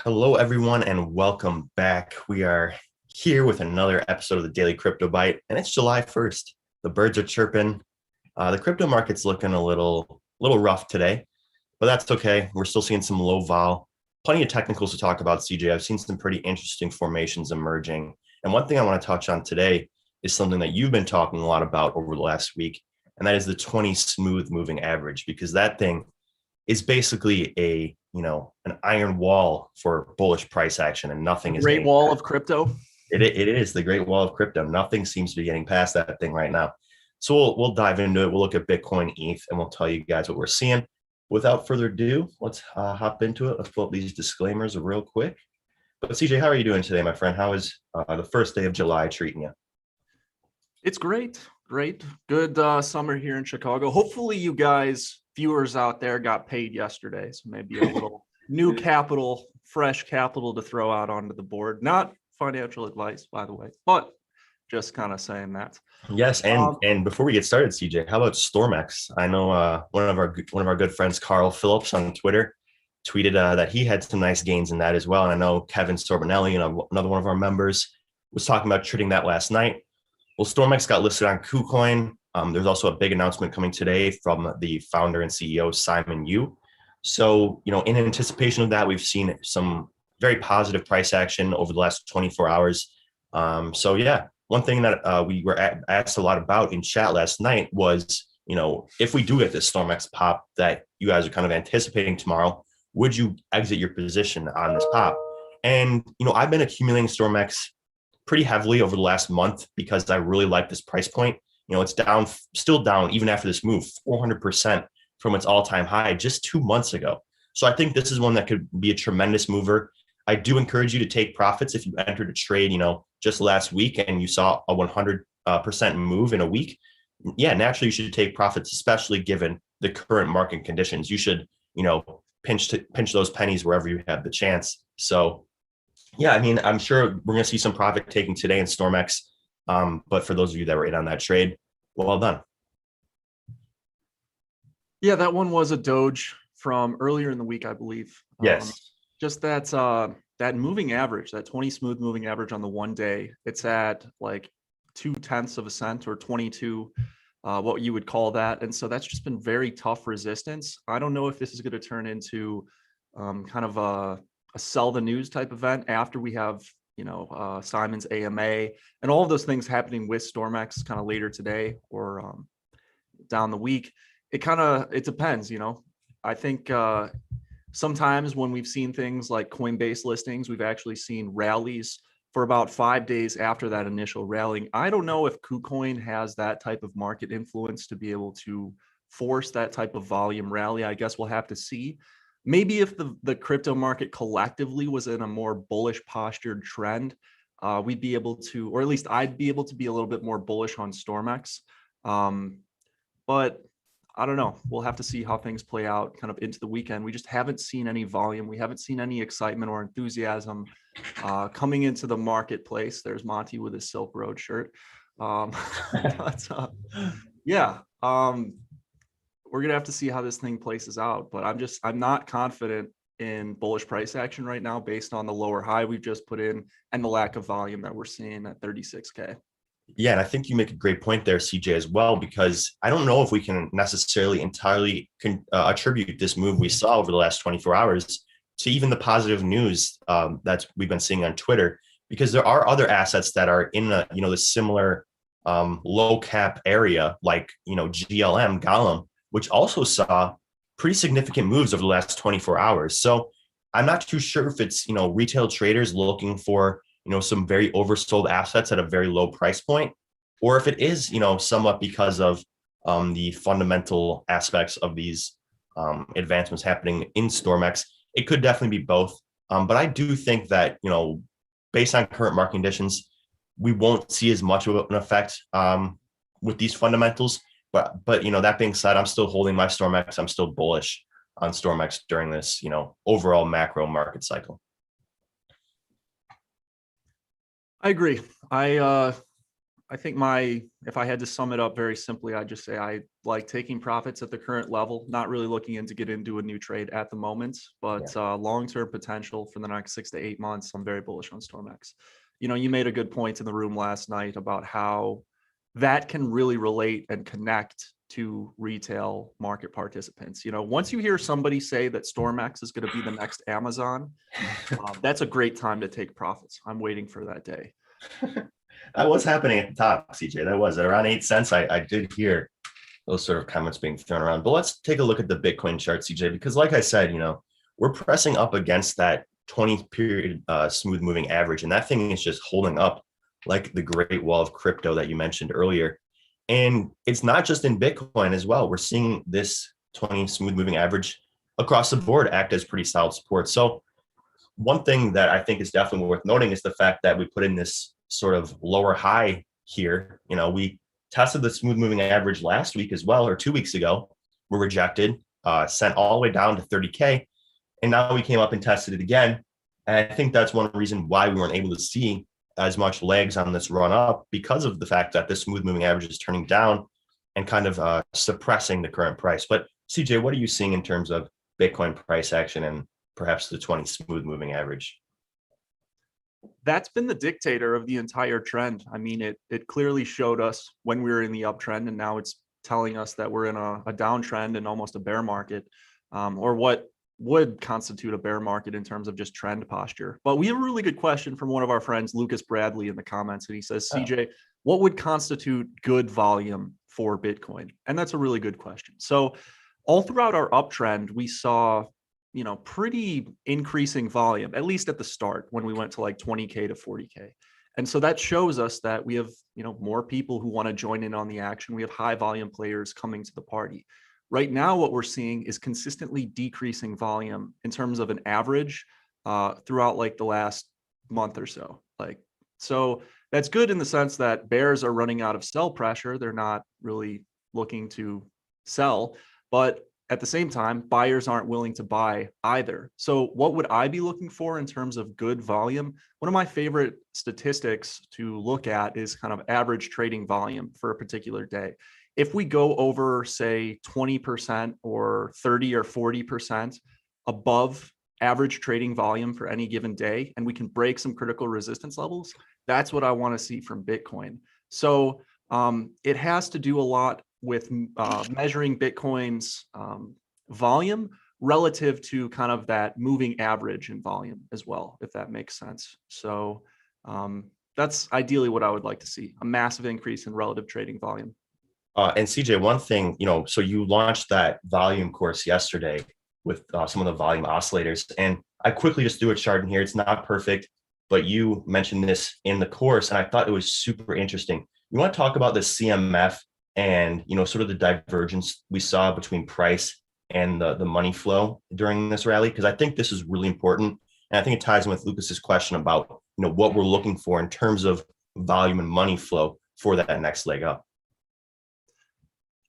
Hello, everyone, and welcome back. We are here with another episode of the Daily Crypto Byte, and it's July 1st. The birds are chirping. The crypto market's looking a little rough today, but that's okay. We're still seeing some low vol. Plenty of technicals to talk about, CJ. I've seen some pretty interesting formations emerging. And one thing I want to touch on today is something that you've been talking a lot about over the last week, and that is the 20 smooth moving average, because that thing is basically an iron wall for bullish price action, and nothing is Great getting wall past. of crypto. It is the great wall of crypto. Nothing seems to be getting past that thing right now. So we'll dive into it. We'll look at Bitcoin, ETH, and we'll tell you guys what we're seeing. Without further ado, let's hop into it. Let's pull up these disclaimers real quick. But CJ, how are you doing today, my friend? How is the first day of July treating you? It's great. Great. Good summer here in Chicago. Hopefully you guys, viewers out there, got paid yesterday. So maybe a little new capital, fresh capital to throw out onto the board. Not financial advice, by the way, but just kind of saying that. Yes, and before we get started, CJ, how about Stormex? I know one of our good friends, Carl Phillips on Twitter, tweeted that he had some nice gains in that as well. And I know Kevin Sorbonelli, another one of our members, was talking about trading that last night. Well, Stormex got listed on KuCoin. There's also a big announcement coming today from the founder and CEO, Simon Yu. So, in anticipation of that, we've seen some very positive price action over the last 24 hours. So, yeah, one thing that we were asked a lot about in chat last night was, if we do get this Stormex pop that you guys are kind of anticipating tomorrow, would you exit your position on this pop? And, I've been accumulating Stormex pretty heavily over the last month because I really like this price point. It's still down even after this move, 400% from its all-time high just 2 months ago. So I think this is one that could be a tremendous mover. I do encourage you to take profits if you entered a trade, just last week and you saw a 100% move in a week. Yeah, naturally you should take profits, especially given the current market conditions. You should, pinch those pennies wherever you have the chance. So yeah, I mean, I'm sure we're going to see some profit taking today in Stormex. But for those of you that were in on that trade, well done. Yeah, that one was a Doge from earlier in the week, I believe. Yes. Just that moving average, that 20 smooth moving average on the 1 day, it's at like 0.2% or 22, what you would call that. And so that's just been very tough resistance. I don't know if this is going to turn into kind of a sell the news type event after we have, Simon's AMA and all of those things happening with Stormex kind of later today or down the week. It depends, I think sometimes when we've seen things like Coinbase listings, we've actually seen rallies for about 5 days after that initial rallying. I don't know if KuCoin has that type of market influence to be able to force that type of volume rally. I guess we'll have to see. Maybe if the crypto market collectively was in a more bullish postured trend, we'd be able to, or at least I'd be able to be a little bit more bullish on Stormex. But I don't know. We'll have to see how things play out kind of into the weekend. We just haven't seen any volume. We haven't seen any excitement or enthusiasm coming into the marketplace. There's Monty with his Silk Road shirt. But, yeah. We're going to have to see how this thing places out, but I'm not confident in bullish price action right now based on the lower high we've just put in and the lack of volume that we're seeing at 36K. Yeah, and I think you make a great point there, CJ, as well, because I don't know if we can necessarily entirely attribute this move we saw over the last 24 hours to even the positive news that we've been seeing on Twitter, because there are other assets that are in the similar low cap area, like GLM, Golem, which also saw pretty significant moves over the last 24 hours. So I'm not too sure if it's retail traders looking for some very oversold assets at a very low price point, or if it is, somewhat because of the fundamental aspects of these advancements happening in Stormex. It could definitely be both. But I do think that, based on current market conditions, we won't see as much of an effect with these fundamentals. But that being said, I'm still holding my Stormex. I'm still bullish on Stormex during this, overall macro market cycle. I agree. I think if I had to sum it up very simply, I'd just say I like taking profits at the current level, not really looking to get into a new trade at the moment, but long-term potential for the next 6 to 8 months, I'm very bullish on StormX. You made a good point in the room last night about how that can really relate and connect to retail market participants. Once you hear somebody say that StormX is going to be the next Amazon, that's a great time to take profits. I'm waiting for that day. That was happening at the top, CJ. That was at around 8 cents. I did hear those sort of comments being thrown around. But let's take a look at the Bitcoin chart, CJ, because like I said, we're pressing up against that 20 period smooth moving average. And that thing is just holding up like the great wall of crypto that you mentioned earlier. And it's not just in Bitcoin as well. We're seeing this 20 smooth moving average across the board act as pretty solid support. So one thing that I think is definitely worth noting is the fact that we put in this sort of lower high here. We tested the smooth moving average last week as well, or 2 weeks ago, were rejected, sent all the way down to 30K. And now we came up and tested it again. And I think that's one reason why we weren't able to see as much legs on this run up, because of the fact that this smooth moving average is turning down and kind of suppressing the current price. But CJ, what are you seeing in terms of Bitcoin price action and perhaps the 20 smooth moving average? That's been the dictator of the entire trend. I mean, it clearly showed us when we were in the uptrend, and now it's telling us that we're in a downtrend and almost a bear market, or what would constitute a bear market in terms of just trend posture. But we have a really good question from one of our friends, Lucas Bradley, in the comments, and he says, CJ, what would constitute good volume for Bitcoin? And that's a really good question. So all throughout our uptrend, we saw pretty increasing volume, at least at the start when we went to like 20K to 40K. And so that shows us that we have, more people who want to join in on the action. We have high volume players coming to the party. Right now, what we're seeing is consistently decreasing volume in terms of an average throughout like the last month or so. So that's good in the sense that bears are running out of sell pressure. They're not really looking to sell, but at the same time, buyers aren't willing to buy either. So what would I be looking for in terms of good volume? One of my favorite statistics to look at is kind of average trading volume for a particular day. If we go over, say, 20% or 30 or 40% above average trading volume for any given day, and we can break some critical resistance levels, that's what I want to see from Bitcoin. So it has to do a lot with measuring Bitcoin's volume relative to kind of that moving average in volume as well, if that makes sense. So that's ideally what I would like to see, a massive increase in relative trading volume. And CJ, one thing, so you launched that volume course yesterday with some of the volume oscillators, and I quickly just threw a chart in here. It's not perfect, but you mentioned this in the course, and I thought it was super interesting. You want to talk about the CMF and sort of the divergence we saw between price and the money flow during this rally, because I think this is really important, and I think it ties in with Lucas's question about what we're looking for in terms of volume and money flow for that next leg up.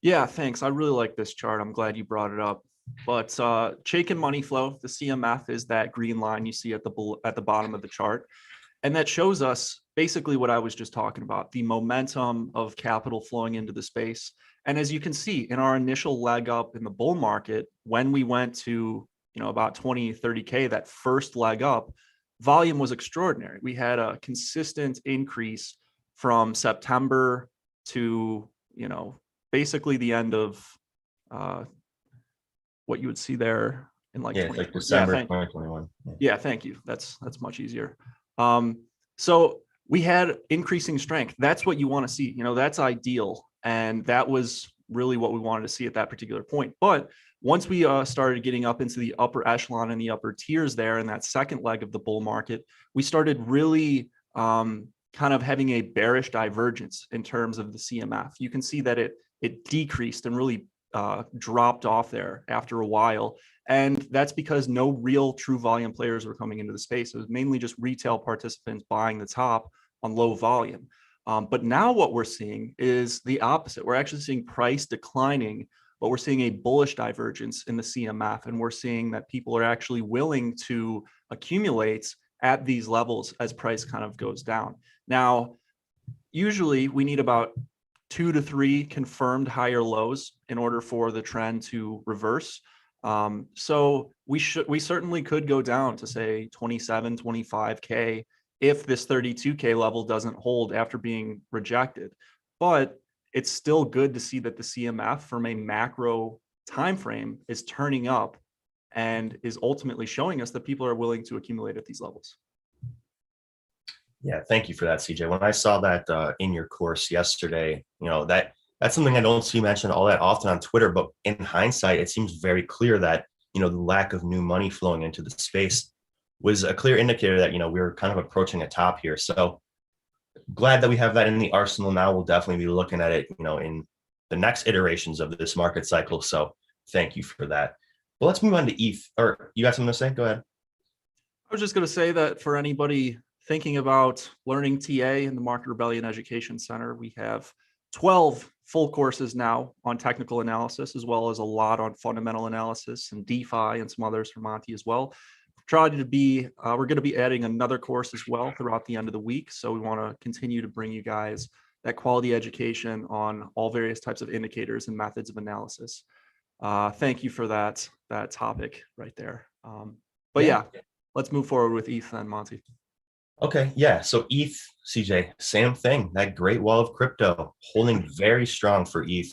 Yeah, thanks. I really like this chart. I'm glad you brought it up. But Chaikin money flow, the CMF, is that green line you see at the bottom of the chart. And that shows us basically what I was just talking about, the momentum of capital flowing into the space. And as you can see in our initial leg up in the bull market, when we went to about 20, 30K, that first leg up, volume was extraordinary. We had a consistent increase from September to, basically the end of what you would see there in like, it's like December 2021. Yeah, thank you. That's much easier. So we had increasing strength. That's what you want to see. That's ideal. And that was really what we wanted to see at that particular point. But once we started getting up into the upper echelon and the upper tiers there in that second leg of the bull market, we started really kind of having a bearish divergence in terms of the CMF. You can see that it decreased and really dropped off there after a while. And that's because no real true volume players were coming into the space. It was mainly just retail participants buying the top on low volume. But now what we're seeing is the opposite. We're actually seeing price declining, but we're seeing a bullish divergence in the CMF. And we're seeing that people are actually willing to accumulate at these levels as price kind of goes down. Now, usually we need about 2 to 3 confirmed higher lows in order for the trend to reverse. So we certainly could go down to say 27, 25K if this 32K level doesn't hold after being rejected. But it's still good to see that the CMF from a macro time frame is turning up and is ultimately showing us that people are willing to accumulate at these levels. Yeah, thank you for that, CJ. When I saw that in your course yesterday, that's something I don't see mentioned all that often on Twitter. But in hindsight, it seems very clear that the lack of new money flowing into the space was a clear indicator that we were kind of approaching a top here. So glad that we have that in the arsenal now. We'll definitely be looking at it, in the next iterations of this market cycle. So thank you for that. Well, let's move on to ETH. Or you got something to say? Go ahead. I was just going to say that for anybody thinking about learning TA in the Market Rebellion Education Center, we have 12 full courses now on technical analysis, as well as a lot on fundamental analysis and DeFi and some others from Monty as well. We're going to be adding another course as well throughout the end of the week. So we want to continue to bring you guys that quality education on all various types of indicators and methods of analysis. Thank you for that topic right there. But yeah, let's move forward with ETH then, Monty. Okay, yeah. So ETH, CJ, same thing. That great wall of crypto holding very strong for ETH.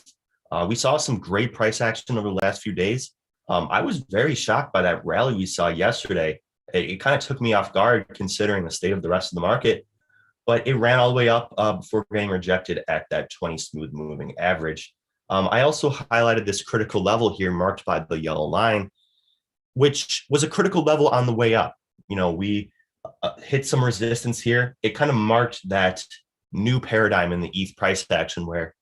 We saw some great price action over the last few days. I was very shocked by that rally we saw yesterday. It kind of took me off guard considering the state of the rest of the market, but it ran all the way up before getting rejected at that 20 smooth moving average. I also highlighted this critical level here marked by the yellow line, which was a critical level on the way up. We hit some resistance here. It kind of marked that new paradigm in the ETH price action where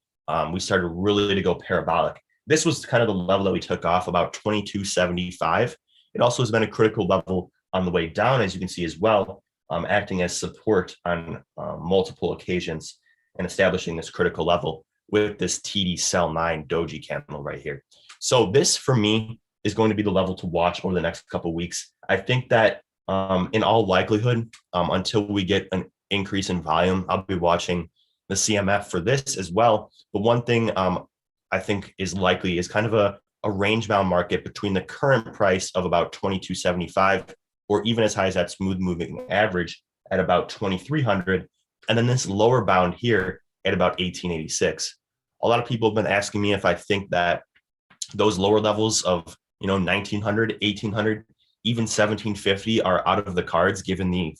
we started really to go parabolic. This was kind of the level that we took off, about 22.75. It also has been a critical level on the way down, as you can see as well, acting as support on multiple occasions and establishing this critical level with this TD Cell 9 Doji candle right here. So this, for me, is going to be the level to watch over the next couple of weeks. I think that in all likelihood, until we get an increase in volume, I'll be watching the CMF for this as well. But one thing I think is likely is kind of a range bound market between the current price of about 22.75 or even as high as that smooth moving average at about 2,300. And then this lower bound here at about 1886. A lot of people have been asking me if I think that those lower levels of 1900, 1800, even 1750 are out of the cards given the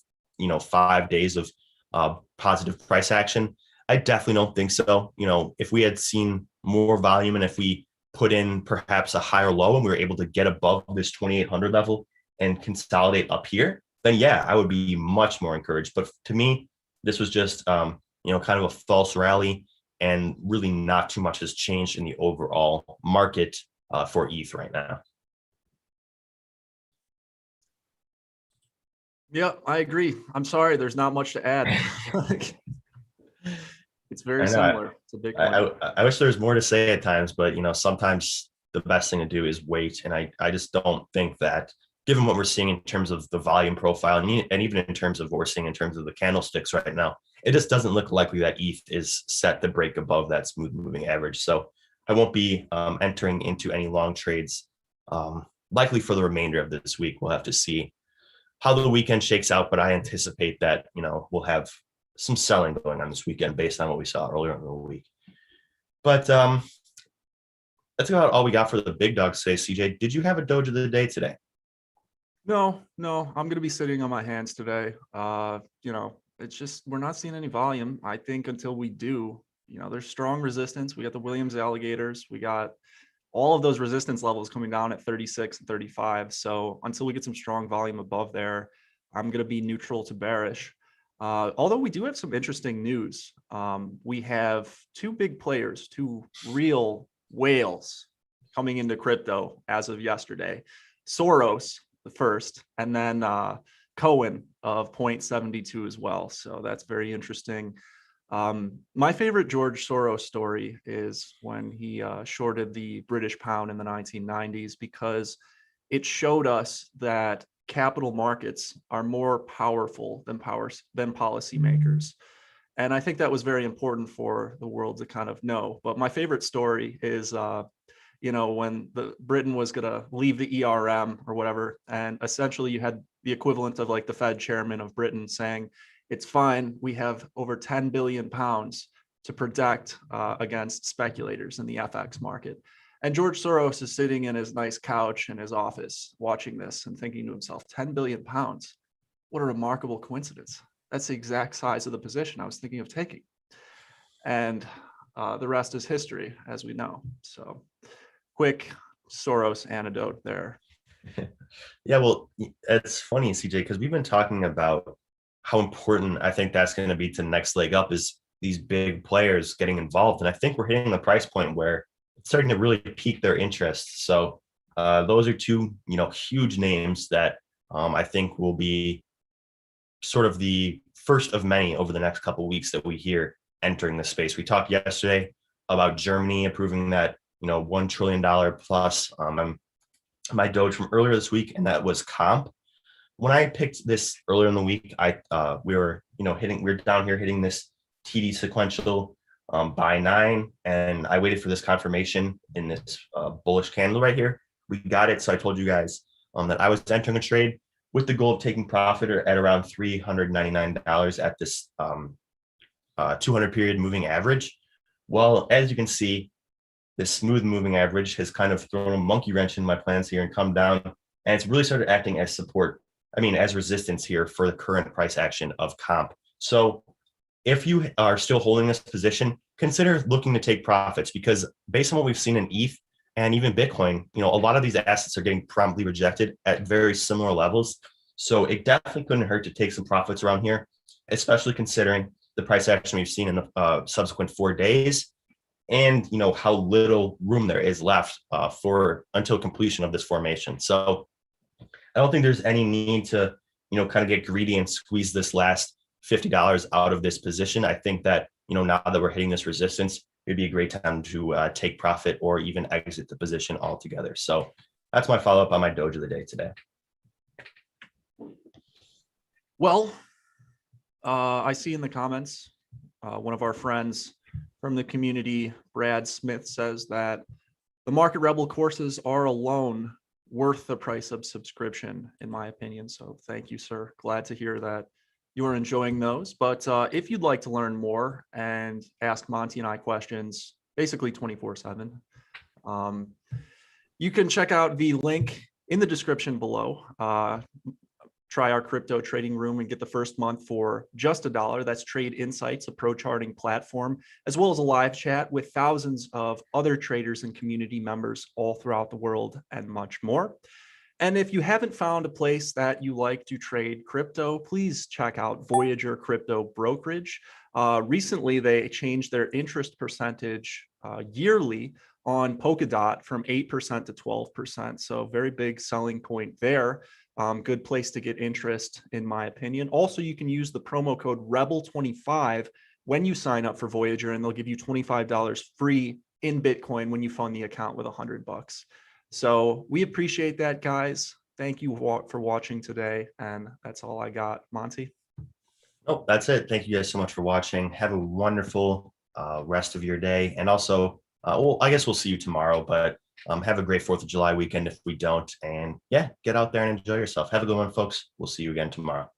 5 days of positive price action. I definitely don't think so. If we had seen more volume and if we put in perhaps a higher low and we were able to get above this 2800 level and consolidate up here, then yeah, I would be much more encouraged. But to me, this was just kind of a false rally, and really not too much has changed in the overall market for ETH right now. Yeah, I agree. I'm sorry, there's not much to add. It's very similar to Bitcoin. I wish there was more to say at times, but sometimes the best thing to do is wait. And I just don't think that, given what we're seeing in terms of the volume profile and even in terms of what we're seeing in terms of the candlesticks right now, it just doesn't look likely that ETH is set to break above that smooth moving average. So I won't be entering into any long trades likely for the remainder of this week. We'll have to see how the weekend shakes out, but I anticipate that we'll have some selling going on this weekend based on what we saw earlier in the week. But that's about all we got for the big dogs today. CJ, did you have a Doge of the day today? No, I'm going to be sitting on my hands today. It's just we're not seeing any volume. I think until we do, there's strong resistance. We got the Williams alligators. We got all of those resistance levels coming down at 36 and 35. So until we get some strong volume above there, I'm going to be neutral to bearish. Although we do have some interesting news. We have two big players, two real whales coming into crypto as of yesterday. Soros, the first, and then Cohen of 0.72 as well. So that's very interesting. My favorite George Soros story is when he shorted the British pound in the 1990s, because it showed us that capital markets are more powerful than policymakers. And I think that was very important for the world to kind of know. But my favorite story is, when Britain was going to leave the ERM or whatever, and essentially you had the equivalent of like the Fed chairman of Britain saying, it's fine, we have over 10 billion pounds to protect against speculators in the FX market. And George Soros is sitting in his nice couch in his office watching this and thinking to himself, 10 billion pounds, what a remarkable coincidence. That's the exact size of the position I was thinking of taking. And the rest is history, as we know. So quick Soros anecdote there. Yeah, well, it's funny, CJ, because we've been talking about how important I think that's going to be to the next leg up is these big players getting involved. And I think we're hitting the price point where it's starting to really pique their interest. So those are two, huge names that I think will be sort of the first of many over the next couple of weeks that we hear entering the space. We talked yesterday about Germany approving that, $1 trillion plus my Doge from earlier this week, and that was Comp. When I picked this earlier in the week, we were down here hitting this TD sequential by 9, and I waited for this confirmation in this bullish candle right here. We got it, so I told you guys that I was entering a trade with the goal of taking profit at around $399 at this 200 period moving average. Well, as you can see, this smooth moving average has kind of thrown a monkey wrench in my plans here and come down, and it's really started acting as as resistance here for the current price action of Comp. So if you are still holding this position, consider looking to take profits, because based on what we've seen in ETH and even Bitcoin, a lot of these assets are getting promptly rejected at very similar levels. So it definitely couldn't hurt to take some profits around here, especially considering the price action we've seen in the subsequent 4 days, and how little room there is left until completion of this formation. So I don't think there's any need to kind of get greedy and squeeze this last $50 out of this position. I think that now that we're hitting this resistance, it'd be a great time to take profit or even exit the position altogether. So that's my follow-up on my Doge of the day today. Well, I see in the comments one of our friends from the community, Brad Smith, says that the Market Rebel courses are alone worth the price of subscription, in my opinion. So thank you, sir. Glad to hear that you are enjoying those. But if you'd like to learn more and ask Monty and I questions, basically 24/7, you can check out the link in the description below. Try our crypto trading room and get the first month for just $1. That's Trade Insights, a pro charting platform, as well as a live chat with thousands of other traders and community members all throughout the world, and much more. And if you haven't found a place that you like to trade crypto, please check out Voyager Crypto Brokerage. Recently, they changed their interest percentage yearly on Polkadot from 8% to 12%. So very big selling point there. Good place to get interest, in my opinion. Also, you can use the promo code REBEL25 when you sign up for Voyager, and they'll give you $25 free in Bitcoin when you fund the account with $100. So we appreciate that, guys. Thank you for watching today. And that's all I got. Monty? Oh, that's it. Thank you guys so much for watching. Have a wonderful rest of your day. And also, I guess we'll see you tomorrow, but have a great 4th of July weekend if we don't. And yeah, get out there and enjoy yourself. Have a good one, folks. We'll see you again tomorrow.